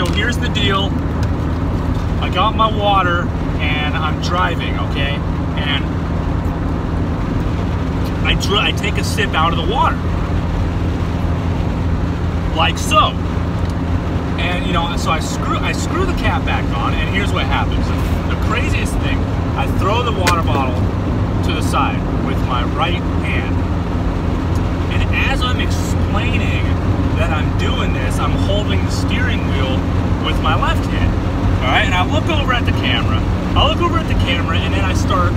so here's the deal. I got my water and I'm driving, okay? And I take a sip out of the water. Like so. And, you know, so I screw the cap back on, and here's what happens. The craziest thing, I throw the water bottle to the side with my right hand. And as I'm explaining that I'm doing this, I'm holding the steering wheel with my left hand. All right, and I look over at the camera. And then I start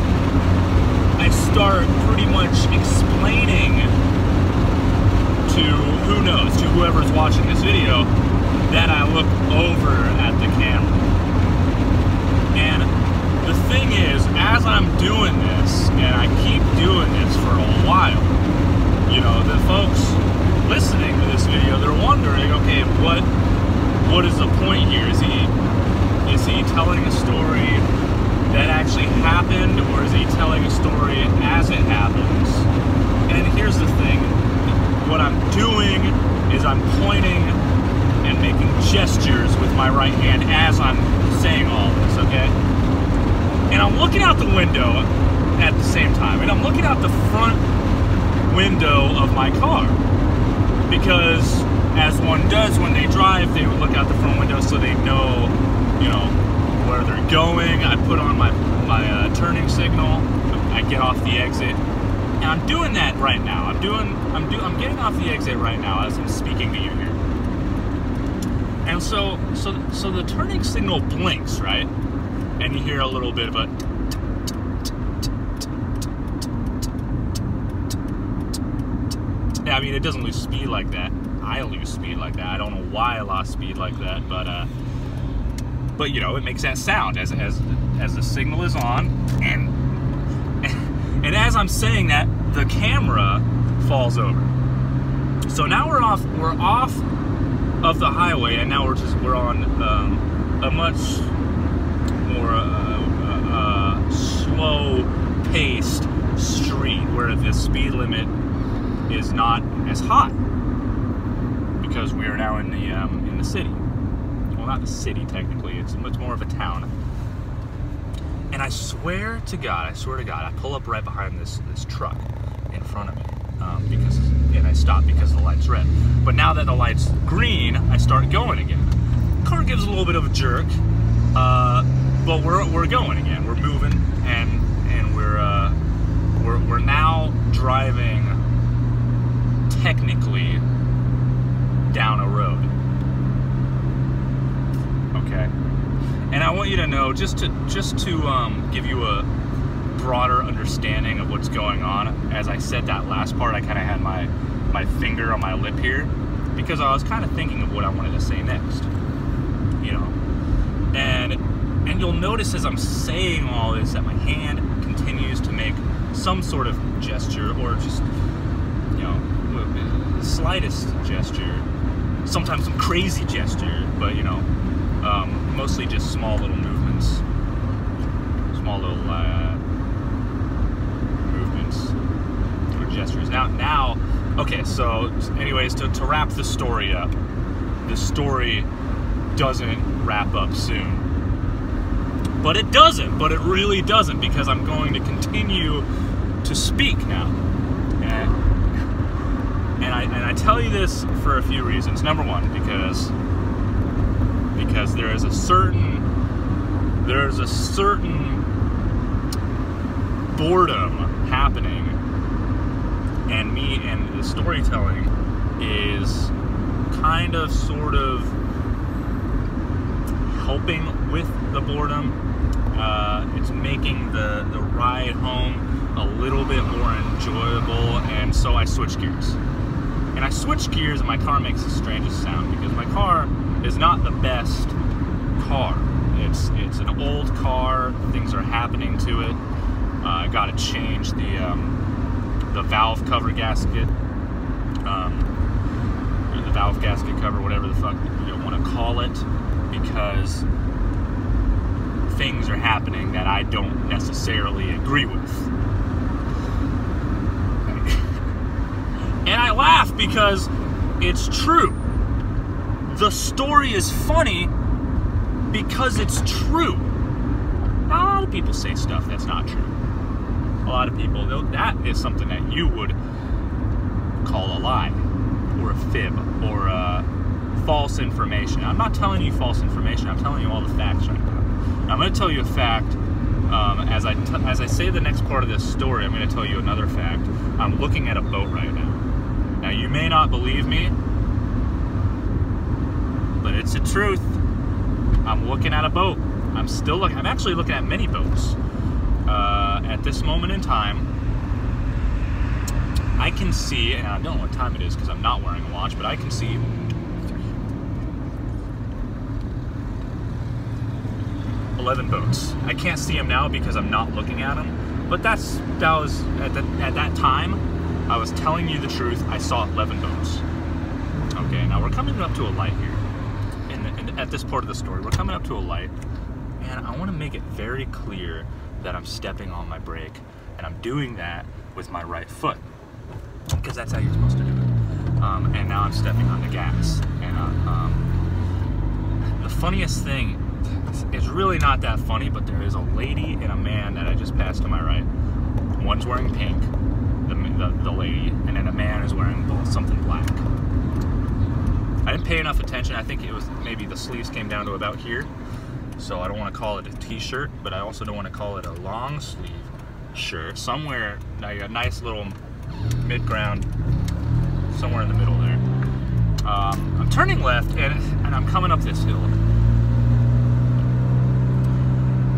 pretty much explaining to who knows, to whoever's watching this video, that I look over at the camera. And the thing is, as I'm doing this, and I keep doing this for a while, you know, the folks listening to this video, they're wondering, okay, what is the point here? Is he telling a story that actually happened, or is he telling a story as it happens? And here's the thing, what I'm doing is I'm pointing and making gestures with my right hand as I'm saying all this, okay? And I'm looking out the window at the same time, and I'm looking out the front window of my car, because as one does when they drive, they would look out the front window so they know, you know, where they're going. I put on my turning signal. I get off the exit, and I'm doing that right now. I'm getting off the exit right now as I'm speaking to you here. And so the turning signal blinks, right? And you hear a little bit of a yeah, I mean, it doesn't lose speed like that. I lose speed like that. I don't know why I lost speed like that, but you know, it makes that sound as the signal is on, and as I'm saying that, the camera falls over. So now we're off of the highway, and now we're on a much more slow-paced street where the speed limit is not as high, because we are now in the city. Well, not the city technically; it's much more of a town. And I swear to God, I pull up right behind this truck in front of me, and I stop because the light's red. But now that the light's green, I start going again. Car gives a little bit of a jerk, but we're going again. We're moving, and we're now driving technically down a road. Okay. And I want you to know, just to give you a broader understanding of what's going on. As I said that last part, I kind of had my finger on my lip here, because I was kind of thinking of what I wanted to say next, you know. And you'll notice as I'm saying all this that my hand continues to make some sort of gesture, or just, you know, the slightest gesture. Sometimes some crazy gesture, but you know, mostly just small little movements, small little movements or gestures. Now, okay. So, anyways, to wrap the story up, the story doesn't wrap up soon, but it doesn't. But it really doesn't, because I'm going to continue to speak now, and I tell you this for a few reasons. Number one, because there is a certain boredom happening, and the storytelling is kind of sort of helping with the boredom. It's making the ride home a little bit more enjoyable, and so I switch gears. And I switch gears, and my car makes the strangest sound, because my car is not the best car. It's an old car. Things are happening to it. I got to change the valve cover gasket, or the valve gasket cover, whatever the fuck you want to call it, because things are happening that I don't necessarily agree with. And I laugh because it's true. the story is funny because it's true. Now, a lot of people say stuff that's not true. A lot of people, that is something that you would call a lie, or a fib, or false information. I'm not telling you false information, I'm telling you all the facts right now. I'm going to tell you a fact. As I say the next part of this story, I'm going to tell you another fact. I'm looking at a boat right now. Now, you may not believe me, but it's the truth. I'm looking at a boat. I'm actually looking at many boats. At this moment in time, I can see, and I don't know what time it is because I'm not wearing a watch, but I can see 11 boats. I can't see them now because I'm not looking at them, but that was at that time. I was telling you the truth. I saw 11 boats. Okay, now we're coming up to a light here. At this part of the story, we're coming up to a light, and I want to make it very clear that I'm stepping on my brake, and I'm doing that with my right foot, because that's how you're supposed to do it. And now I'm stepping on the gas. And the funniest thing, it's really not that funny, but there is a lady and a man that I just passed to my right. One's wearing pink, the lady, and then a man is wearing something black. I didn't pay enough attention. I think it was maybe the sleeves came down to about here. So I don't want to call it a t-shirt, but I also don't want to call it a long sleeve shirt. Somewhere, a nice little mid-ground, somewhere in the middle there. I'm turning left, and I'm coming up this hill.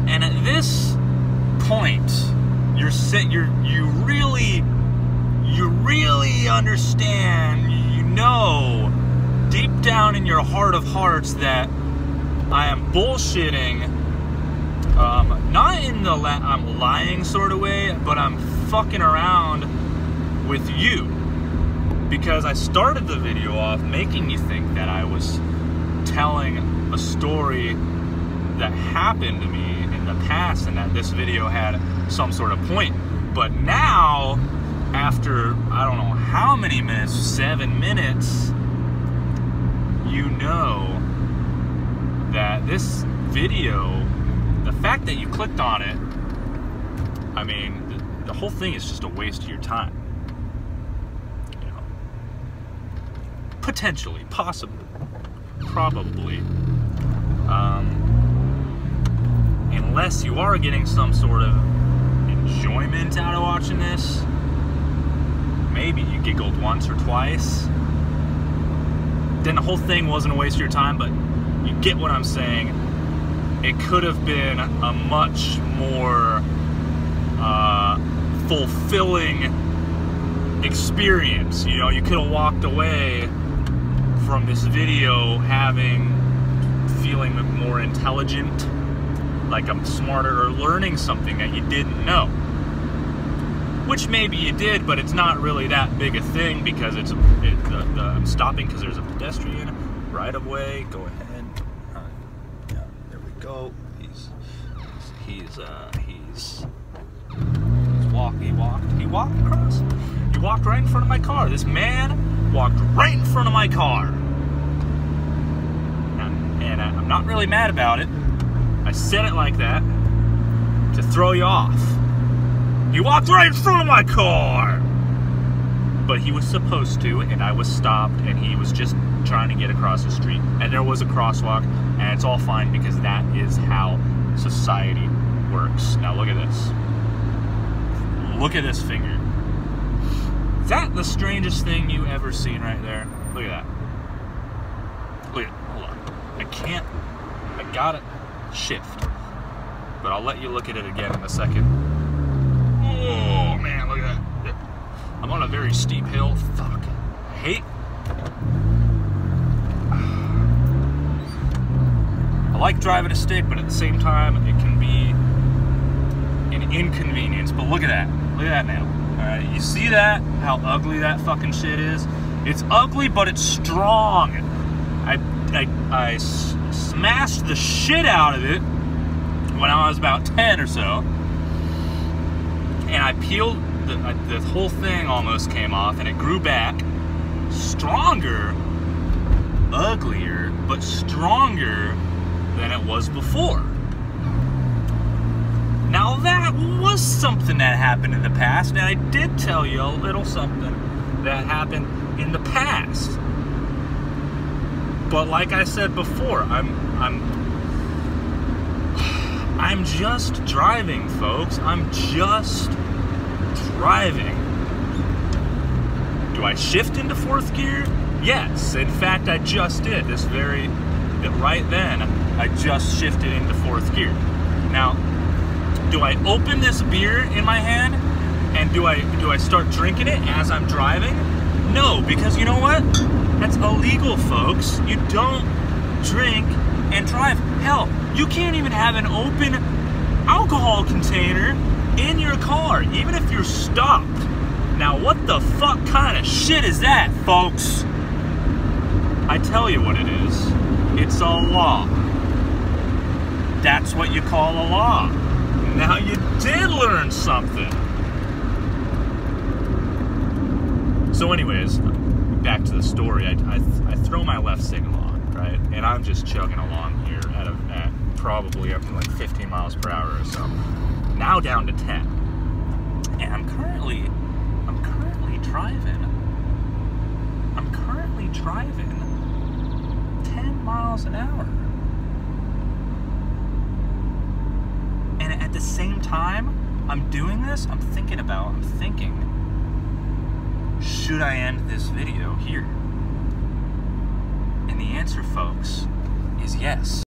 And at this point, you really understand, you know, deep down in your heart of hearts that I am bullshitting, not in the I'm lying sort of way, but I'm fucking around with you. Because I started the video off making you think that I was telling a story that happened to me in the past and that this video had some sort of point. But now, after I don't know how many minutes, 7 minutes, you know that this video, the fact that you clicked on it, I mean, the whole thing is just a waste of your time. You know, potentially, possibly, probably. Unless you are getting some sort of enjoyment out of watching this, maybe you giggled once or twice, then the whole thing wasn't a waste of your time, but you get what I'm saying. It could have been a much more fulfilling experience. You know, you could have walked away from this video feeling more intelligent, like I'm smarter, or learning something that you didn't know. Which maybe you did, but it's not really that big a thing because I'm stopping because there's a pedestrian right of way. Go ahead. Yeah, there we go. He walked across. He walked right in front of my car. This man walked right in front of my car. And I'm not really mad about it. I said it like that to throw you off. He walked right in front of my car! But he was supposed to, and I was stopped, and he was just trying to get across the street. And there was a crosswalk, and it's all fine because that is how society works. Now look at this. Look at this finger. Is that the strangest thing you ever seen right there? Look at that. Look at it. Hold on. I gotta shift. But I'll let you look at it again in a second. Oh man, look at that. I'm on a very steep hill. Fuck. I hate. I like driving a stick, but at the same time, it can be an inconvenience. But look at that. Look at that now. Alright, you see that? How ugly that fucking shit is? It's ugly, but it's strong. I smashed the shit out of it when I was about 10 or so. And I peeled, the whole thing almost came off, and it grew back stronger, uglier, but stronger than it was before. Now that was something that happened in the past, and I did tell you a little something that happened in the past. But like I said before, I'm just driving, folks. I'm just driving. Do I shift into fourth gear? Yes. In fact, I just did. Right then, I just shifted into fourth gear. Now, do I open this beer in my hand and do I start drinking it as I'm driving? No, because you know what? That's illegal, folks. You don't drink and drive. Hell, you can't even have an open alcohol container in your car, even if you're stopped. Now, what the fuck kind of shit is that, folks? I tell you what it is. It's a law. That's what you call a law. Now you did learn something. So anyways, back to the story. I throw my left signal on, right? And I'm just chugging along here at probably up to like 15 miles per hour or so. Now down to 10. And I'm currently driving 10 miles an hour. And at the same time I'm doing this, I'm thinking, should I end this video here? And the answer, folks, is yes.